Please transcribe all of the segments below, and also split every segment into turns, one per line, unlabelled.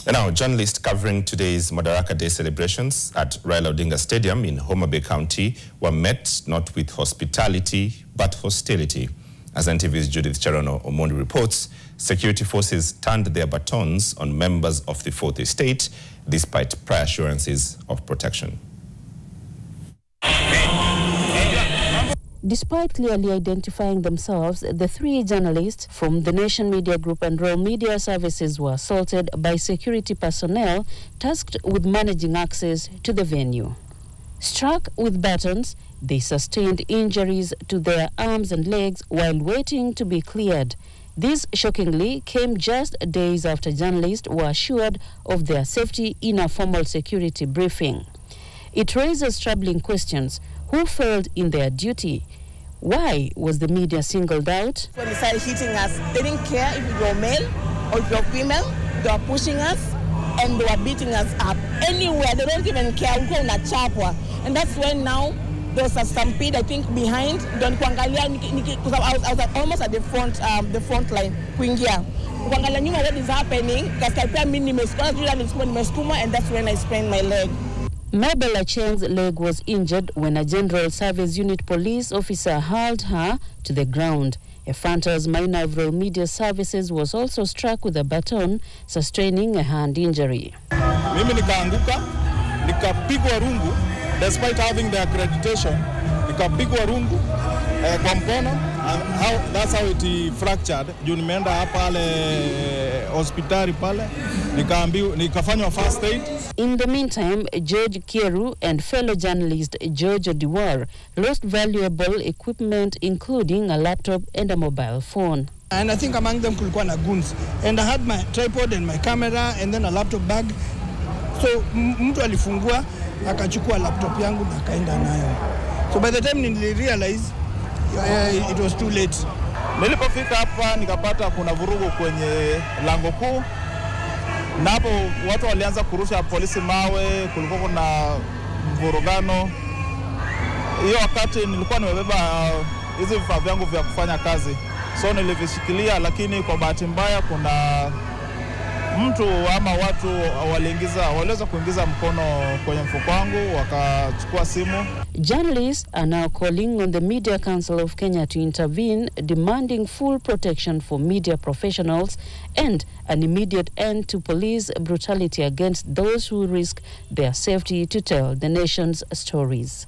And now, journalists covering today's Madaraka Day celebrations at Raila Odinga Stadium in Homa Bay County were met not with hospitality but hostility. As NTV's Judith Cherono Omondi reports, security forces turned their batons on members of the Fourth Estate despite prior assurances of protection.
Despite clearly identifying themselves, the three journalists from the Nation Media Group and Royal Media Services were assaulted by security personnel tasked with managing access to the venue. Struck with batons, they sustained injuries to their arms and legs while waiting to be cleared. This shockingly came just days after journalists were assured of their safety in a formal security briefing. It raises troubling questions. Who failed in their duty? Why was the media singled out?
When they started hitting us, they didn't care if you were male or if you were female. They were pushing us and they were beating us up. Anywhere, they don't even care. And that's when now there was a stampede, I think, behind. Because I was almost at the front line. I knew what is happening, and that's when I sprained my leg.
Mabel Acheng's leg was injured when a General Service Unit police officer hurled her to the ground. A Fantas minor of Royal Media Services was also struck with a baton, sustaining a hand injury.
Mimi nikaanguka, nikapigwa rungu, despite having the accreditation, nikapigwa rungu kwa mkono, and that's how it fractured. Juu nimeenda pale hospitali pale, nikafanywa first aid.
In the meantime, George Kieru and fellow journalist George Odiwar lost valuable equipment, including a laptop and a mobile phone.
And I think among them kulikuwa na goons. And I had my tripod and my camera and then a laptop bag. So mtu alifungua akachukua laptop yangu na akaenda nayo. So by the time I realized it was too late.
Nilipofika hapa nikapata kuna vurugu kwenye lango kuu. Na hapo watu walianza kurusha polisi mawe, kulikuwa kuna mvurugano. Hiyo wakati nilikuwa nimebeba hizi vifaa vyangu vya kufanya kazi. So nilivishikilia, lakini kwa bahati mbaya kuna mtu ama watu waliweza kuingiza mkono kwenye mfuko wangu, wakachukua simu.
Journalists are now calling on the Media Council of Kenya to intervene, demanding full protection for media professionals and an immediate end to police brutality against those who risk their safety to tell the nation's stories.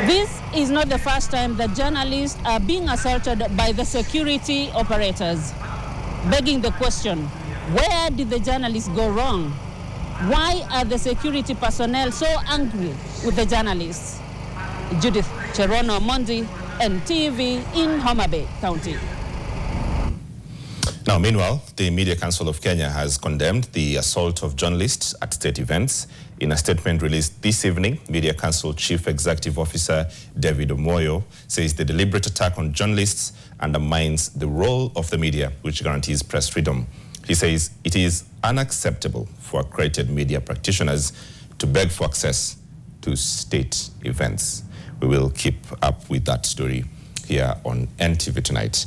This is not the first time that journalists are being assaulted by the security operators. Begging the question, where did the journalists go wrong? Why are the security personnel so angry with the journalists? Judith Cherono Omondi, NTV in Homa Bay County.
Now, meanwhile, the Media Council of Kenya has condemned the assault of journalists at state events. In a statement released this evening, Media Council Chief Executive Officer David Omoyo says the deliberate attack on journalists undermines the role of the media, which guarantees press freedom. He says it is unacceptable for accredited media practitioners to beg for access to state events. We will keep up with that story here on NTV Tonight.